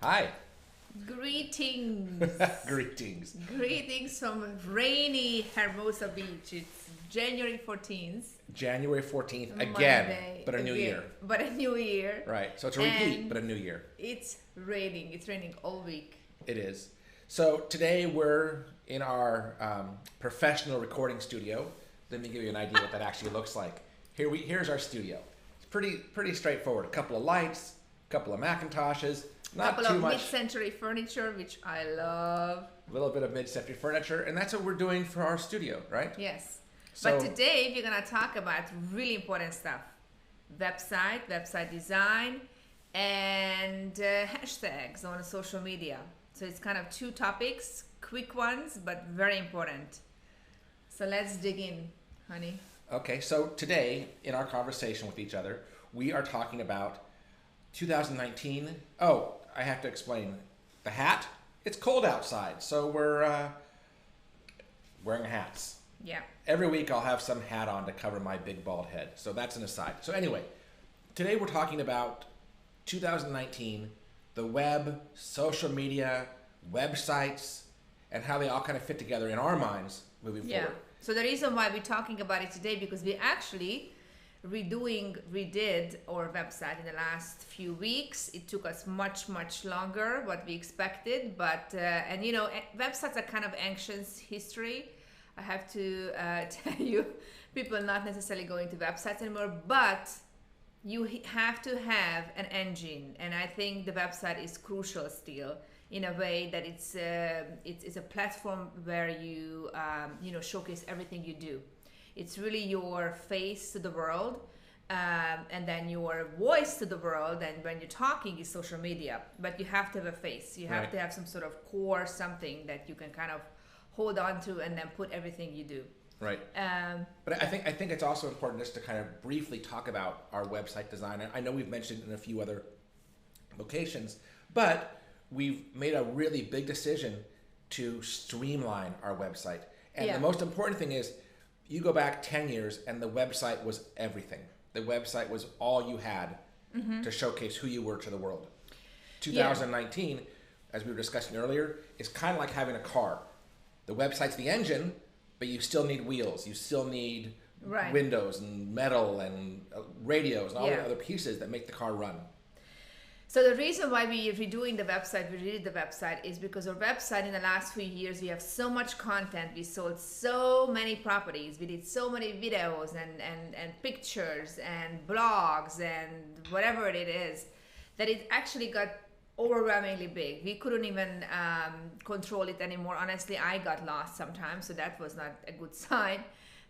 Hi. Greetings. Greetings. Greetings from rainy Hermosa Beach. It's January 14th. January 14th again, Monday, but a new again, year. But a new year. Right. So it's a repeat, And but a new year. It's raining. It's raining all week. It is. So today we're in our professional recording studio. Let me give you an idea what that actually looks like. Here's our studio. It's pretty straightforward. A couple of lights, a couple of Macintoshes, not Couple too of much. mid-century furniture, which I love. A little bit of mid-century furniture, and that's what we're doing for our studio, right? Yes. So, But today we're going to talk about really important stuff. Website design, and hashtags on social media. So it's kind of two topics, quick ones, but very important. So let's dig in, honey. Okay, so today in our conversation with each other, we are talking about 2019. Oh, I have to explain. The hat, it's cold outside, so we're wearing hats. Yeah. Every week I'll have some hat on to cover my big bald head. So that's an aside. So anyway, today we're talking about 2019, the web, social media, websites, and how they all kind of fit together in our minds moving Yeah. forward. So the reason why we're talking about it today, because we actually redid our website in the last few weeks. It took us much longer what we expected, but and websites are kind of anxious history. I have to tell you, people are not necessarily going to websites anymore, but you have to have an engine, and I think the website is crucial still, in a way that it's a platform where you showcase everything you do. It's really your face to the world, and then your voice to the world, and when you're talking is social media, but you have to have a face. You have Right. to have some sort of core, something that you can kind of hold on to and then put everything you do. Right. But I think it's also important just to kind of briefly talk about our website design. I know we've mentioned it in a few other locations, but we've made a really big decision to streamline our website. And Yeah. the most important thing is you go back 10 years and the website was everything. The website was all you had to showcase who you were to the world. 2019, as we were discussing earlier, is kind of like having a car. The website's the engine, but you still need wheels. You still need Right. windows and metal and radios and all the Yeah. other pieces that make the car run. So the reason why we redid the website is because our website in the last few years, we have so much content. We sold so many properties. We did so many videos and pictures and blogs and whatever it is, that it actually got overwhelmingly big. We couldn't even control it anymore. Honestly, I got lost sometimes, so that was not a good sign.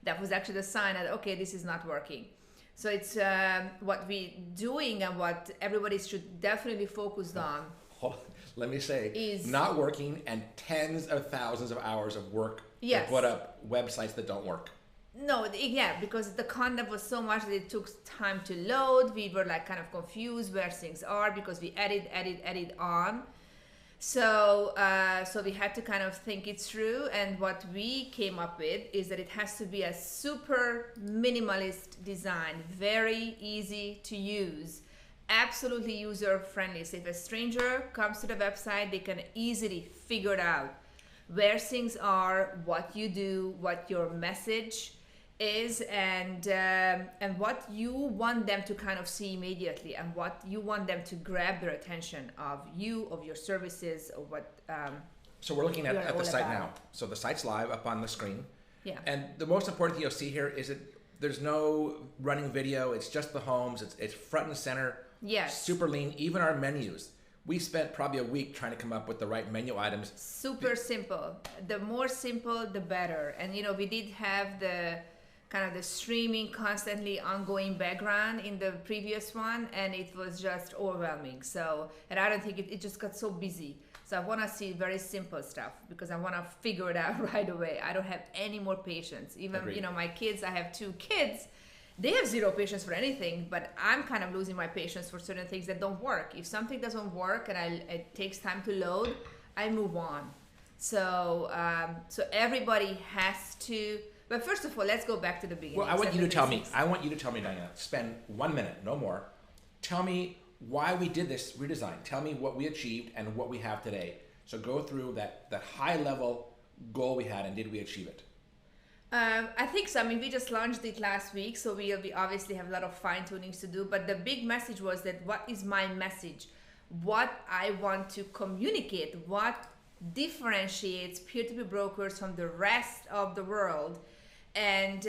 That was actually the sign that, okay, this is not working. So it's what we're doing, and what everybody should definitely focus on. Hold on. Let me say, Is- not working and tens of thousands of hours of work Yes. to put up websites that don't work. No, yeah, because the content was so much that it took time to load. We were like kind of confused where things are because we edit on. So we had to kind of think it through, and what we came up with is that it has to be a super minimalist design, very easy to use, absolutely user friendly. So if a stranger comes to the website, they can easily figure it out where things are, what you do, what your message is, and what you want them to kind of see immediately, and what you want them to grab their attention of you, of your services, or what. So we're looking at You're the all site about. now. So the site's live up on the screen. Yeah. And the most important thing you'll see here is that there's no running video. It's just the homes. It's front and center. Yes. Super lean. Even our menus. We spent probably a week trying to come up with the right menu items. Super simple. The more simple, the better. And we did have the kind of the streaming constantly ongoing background in the previous one, and it was just overwhelming. So, and I don't think it just got so busy. So I want to see very simple stuff because I want to figure it out right away. I don't have any more patience. Even, Agreed. my kids, I have two kids. They have zero patience for anything, but I'm kind of losing my patience for certain things that don't work. If something doesn't work and it takes time to load, I move on. So everybody has to. But first of all, let's go back to the beginning. Well, I want you to tell me, Diana, spend 1 minute, no more. Tell me why we did this redesign. Tell me what we achieved and what we have today. So go through that high level goal we had, and did we achieve it? I think so. I mean, we just launched it last week, so we obviously have a lot of fine tunings to do. But the big message was that what is my message? What I want to communicate? What differentiates peer-to-peer brokers from the rest of the world? And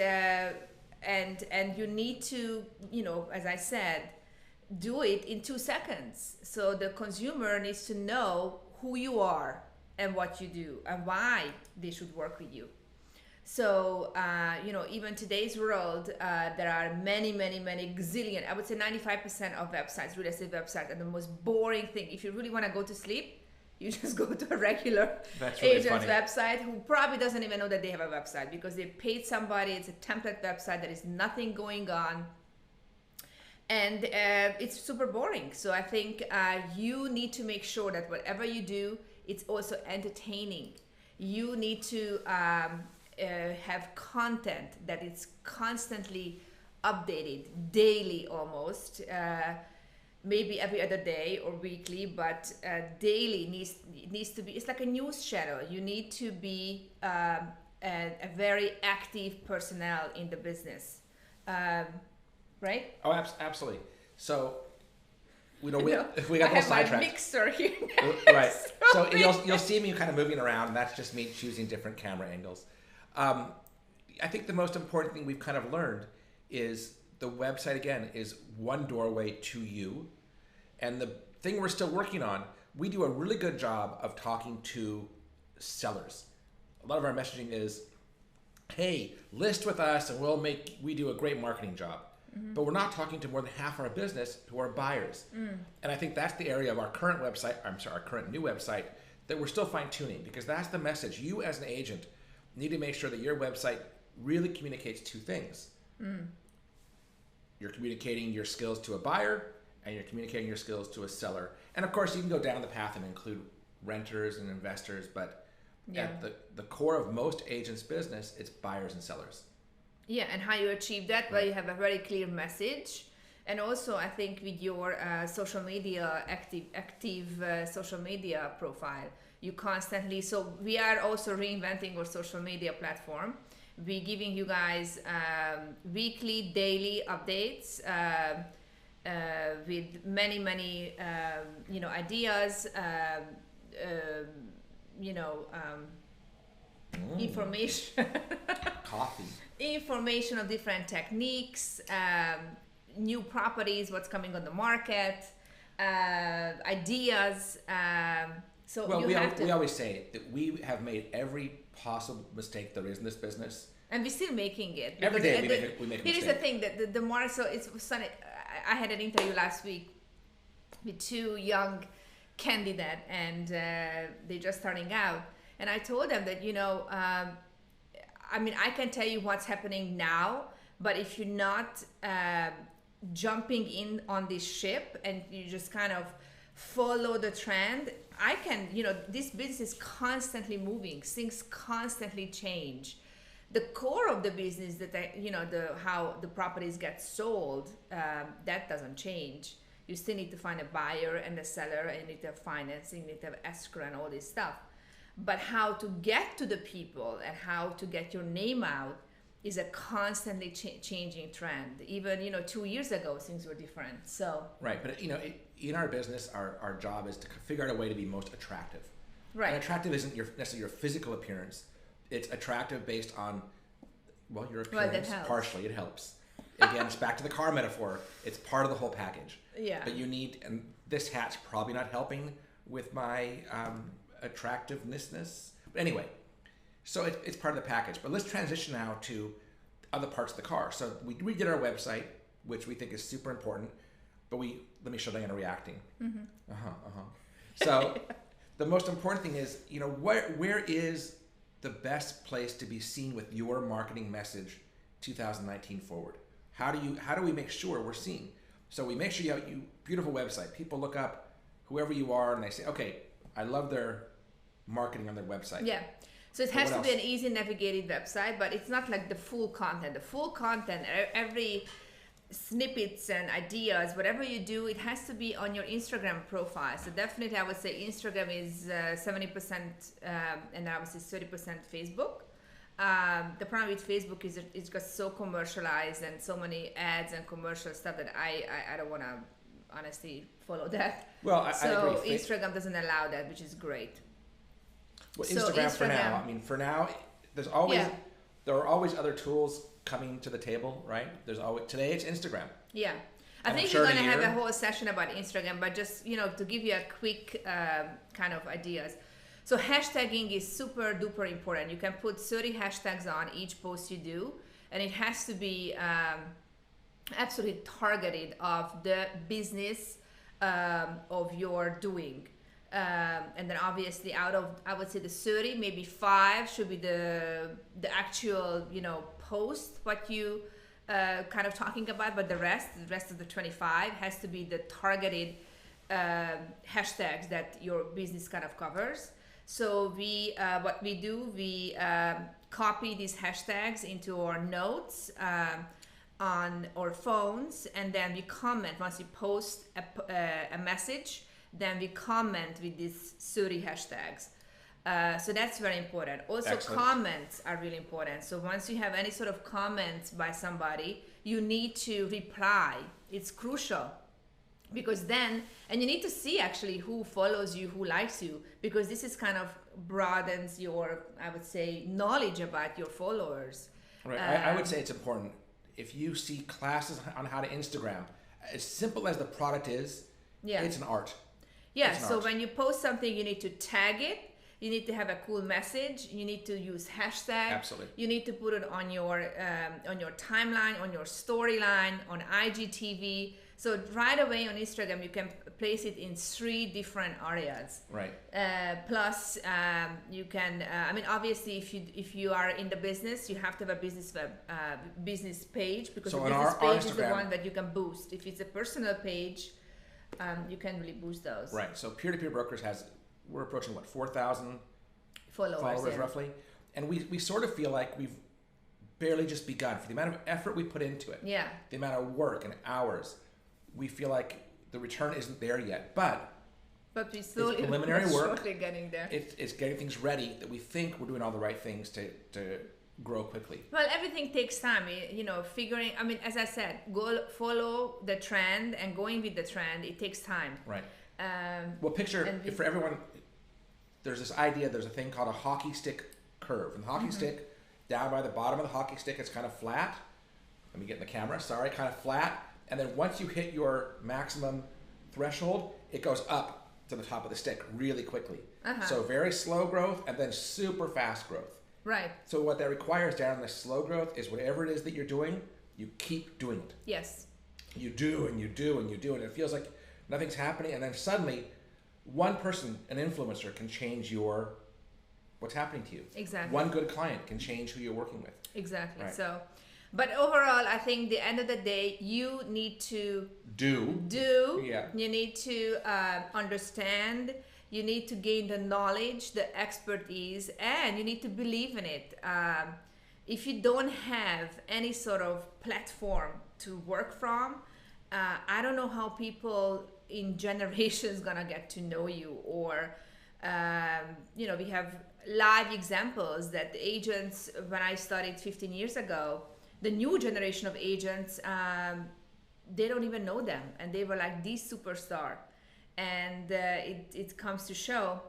you need to, as I said, do it in 2 seconds. So the consumer needs to know who you are and what you do and why they should work with you. So, even today's world, there are many gazillion, I would say 95% of websites, real estate websites, are the most boring thing. If you really want to go to sleep, you just go to a regular agent's website who probably doesn't even know that they have a website because they paid somebody. It's a template website. There is nothing going on. And it's super boring. So I think you need to make sure that whatever you do, it's also entertaining. You need to have content that is constantly updated, daily almost, maybe every other day or weekly, but daily needs to be, it's like a news channel. You need to be a very active personnel in the business, right? Oh, absolutely. So, we got a little I have sidetracked. my mixer here. Right. So you'll see me kind of moving around, and that's just me choosing different camera angles. I think the most important thing we've kind of learned is the website, again, is one doorway to you. And the thing we're still working on, we do a really good job of talking to sellers. A lot of our messaging is, hey, list with us and we do a great marketing job. Mm-hmm. But we're not talking to more than half our business who are buyers. And I think that's the area of our current website, our current new website, that we're still fine tuning, because that's the message. You as an agent need to make sure that your website really communicates 2 things. You're communicating your skills to a buyer, and you're communicating your skills to a seller. And of course, you can go down the path and include renters and investors, but at the core of most agents' business, it's buyers and sellers. Yeah, and how you achieve that? Well, you have a very clear message. And also, I think with your social media, active social media profile, you constantly, so we are also reinventing our social media platform. We're giving you guys weekly, daily updates with many ideas, information. Coffee. Information of different techniques, new properties, what's coming on the market, ideas. We always say that we have made every possible mistake there is in this business, and we're still making it. Every day we make a mistake. Here is the thing, that the more, so it's funny. I had an interview last week with 2 young candidates, and they're just starting out. And I told them that, I can tell you what's happening now, but if you're not jumping in on this ship and you just kind of follow the trend, this business is constantly moving, things constantly change. The core of the business, how the properties get sold, that doesn't change. You still need to find a buyer and a seller, and you need to have financing, you need to have escrow and all this stuff. But how to get to the people and how to get your name out is a constantly changing trend. Even 2 years ago, things were different. So right, but in our business, our job is to figure out a way to be most attractive. Right. And attractive isn't necessarily your physical appearance. It's attractive based on your appearance. That helps. Partially, it helps. Again, it's back to the car metaphor. It's part of the whole package. Yeah. But you need, and this hat's probably not helping with my attractiveness. But anyway, so it's part of the package. But let's transition now to other parts of the car. So we redid our website, which we think is super important. But let me show Diana reacting. Mm-hmm. So the most important thing is, where is the best place to be seen with your marketing message 2019 forward? How do we make sure we're seen? So we make sure you have a beautiful website. People look up whoever you are and they say, okay, I love their marketing on their website. Yeah. So it has to be an easy navigated website, but it's not like the full content. The full content, snippets and ideas, whatever you do, it has to be on your Instagram profile. So definitely I would say Instagram is 70% and I would say 30% Facebook. The problem with Facebook is it's got so commercialized and so many ads and commercial stuff that I don't want to honestly follow that. Well, I agree. Instagram doesn't allow that, which is great. Well, Instagram for now. I mean, for now, there are always other tools coming to the table, right? Today it's Instagram. Yeah. I think we're going to have a whole session about Instagram, but just, to give you a quick kind of ideas. So hashtagging is super duper important. You can put 30 hashtags on each post you do, and it has to be absolutely targeted of the business of your doing. And then obviously out of, I would say the 30, maybe 5 should be the actual, post, what you kind of talking about, but the rest of the 25 has to be the targeted hashtags that your business kind of covers. So what we do, we copy these hashtags into our notes on our phones, and then we comment once you post a message. Then we comment with these 30 hashtags. So that's very important. Also, excellent. Comments are really important. So once you have any sort of comments by somebody, you need to reply. It's crucial. Because then, and you need to see actually who follows you, who likes you, because this is kind of broadens your, I would say, knowledge about your followers. Right. I would say it's important. If you see classes on how to Instagram, as simple as the product is, it's an art. Yeah, so when you post something, you need to tag it. You need to have a cool message. You need to use hashtag. Absolutely. You need to put it on your timeline, on your storyline, on IGTV. So right away on Instagram, you can place it in 3 different areas. Right. Plus, you can. Obviously, if you are in the business, you have to have a business page, because the business page is the one that you can boost. If it's a personal page, you can really boost those. Right. So Peer-to-Peer Brokers we're approaching 4,000 followers roughly, and we sort of feel like we've barely just begun for the amount of effort we put into it. Yeah. The amount of work and hours, we feel like the return isn't there yet, but we slowly, it's preliminary work. Getting there. It's getting things ready that we think we're doing all the right things to grow quickly. Well, everything takes time, figuring, as I said, follow the trend, and going with the trend, it takes time. Right. Well, for everyone, there's this idea, there's a thing called a hockey stick curve. And the hockey stick, down by the bottom of the hockey stick, it's kind of flat. Let me get in the camera, sorry, kind of flat. And then once you hit your maximum threshold, it goes up to the top of the stick really quickly. So very slow growth and then super fast growth. Right. So what that requires down in the slow growth is whatever it is that you're doing, you keep doing it. Yes. You do and you do and you do, and it feels like nothing's happening, and then suddenly one person, an influencer, can change what's happening to you. Exactly. One good client can change who you're working with. Exactly. Right. So, but overall, I think the end of the day, you need to do. Yeah. You need to understand. You need to gain the knowledge, the expertise, and you need to believe in it. If you don't have any sort of platform to work from, I don't know how people in generations gonna get to know you, or we have live examples that the agents, when I started 15 years ago, the new generation of agents, they don't even know them, and they were like the superstar. And it comes to show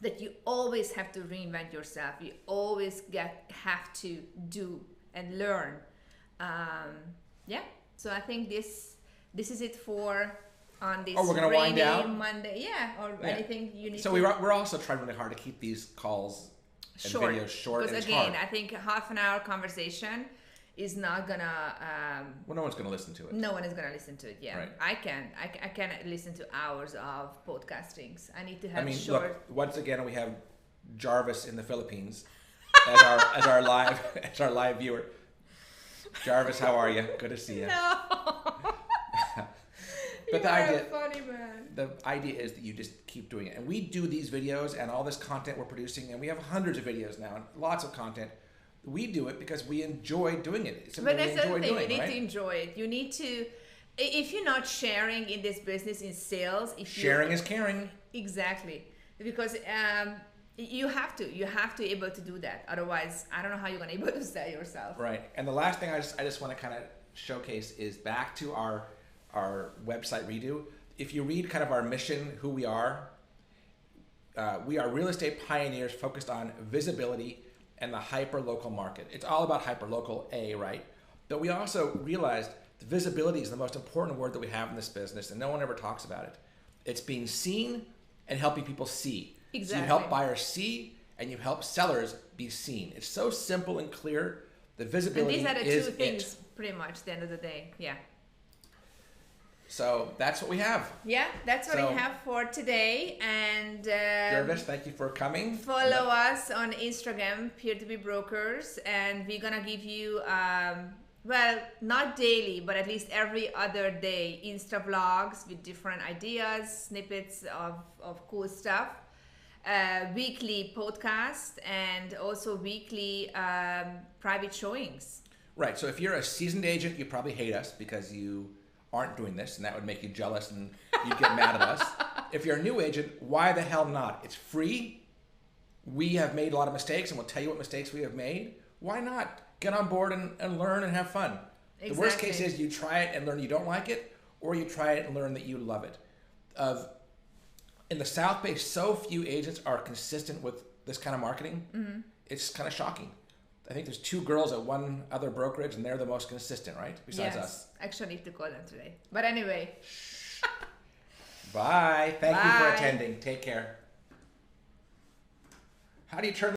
that you always have to reinvent yourself. You always have to do and learn. So I think this is it for on this we're gonna wind down Monday. Anything you need. So we're also trying really hard to keep these calls and videos short. Because again, I think a half an hour conversation is not gonna. No one's gonna listen to it. No one is gonna listen to it. Yeah, right. I can listen to hours of podcastings. I need to have short. Look, once again, we have Jarvis in the Philippines as our live viewer. Jarvis, how are you? Good to see you. No. But funny man. The idea is that you just keep doing it. And we do these videos and all this content we're producing, and we have hundreds of videos now and lots of content. we do it because we enjoy doing it. It's But something that's we the enjoy thing, doing, you need right? to enjoy it. You need to, if you're not sharing in this business, in sales, if Sharing is caring. exactly, because you have to be able to do that. Otherwise, I don't know how you're gonna be able to sell yourself. Right. And the last thing I just want to kind of showcase is back to our website redo. If you read kind of our mission, who we are real estate pioneers focused on visibility and the hyper-local market. It's all about hyper-local, right? But we also realized the visibility is the most important word that we have in this business, and no one ever talks about it. It's being seen and helping people see. Exactly. So you help buyers see, and you help sellers be seen. It's so simple and clear. The visibility is And these are the two things, it. pretty much, at the end of the day. Yeah. So that's what we have. Yeah, that's what I So- have for today. And Jervis, thank you for coming. follow us on Instagram, Peer-to-Be Brokers, and we're gonna give you, well, not daily, but at least every other day, Insta vlogs with different ideas, snippets of cool stuff, weekly podcast, and also weekly private showings. Right. So if you're a seasoned agent, you probably hate us because you aren't doing this, and that would make you jealous and you'd get mad at us. If you're a new agent, why the hell not? It's free. We have made a lot of mistakes, and we'll tell you what mistakes we have made. Why not? Get on board and learn and have fun. Exactly. The worst case is you try it and learn you don't like it, or you try it and learn that you love it. In the South Bay, so few agents are consistent with this kind of marketing. Mm-hmm. It's kind of shocking. I think there's 2 girls at one other brokerage, and they're the most consistent, right? Besides us. Actually, I need to call them today. But anyway. Bye. Thank you for Bye. attending. Take care. How do you turn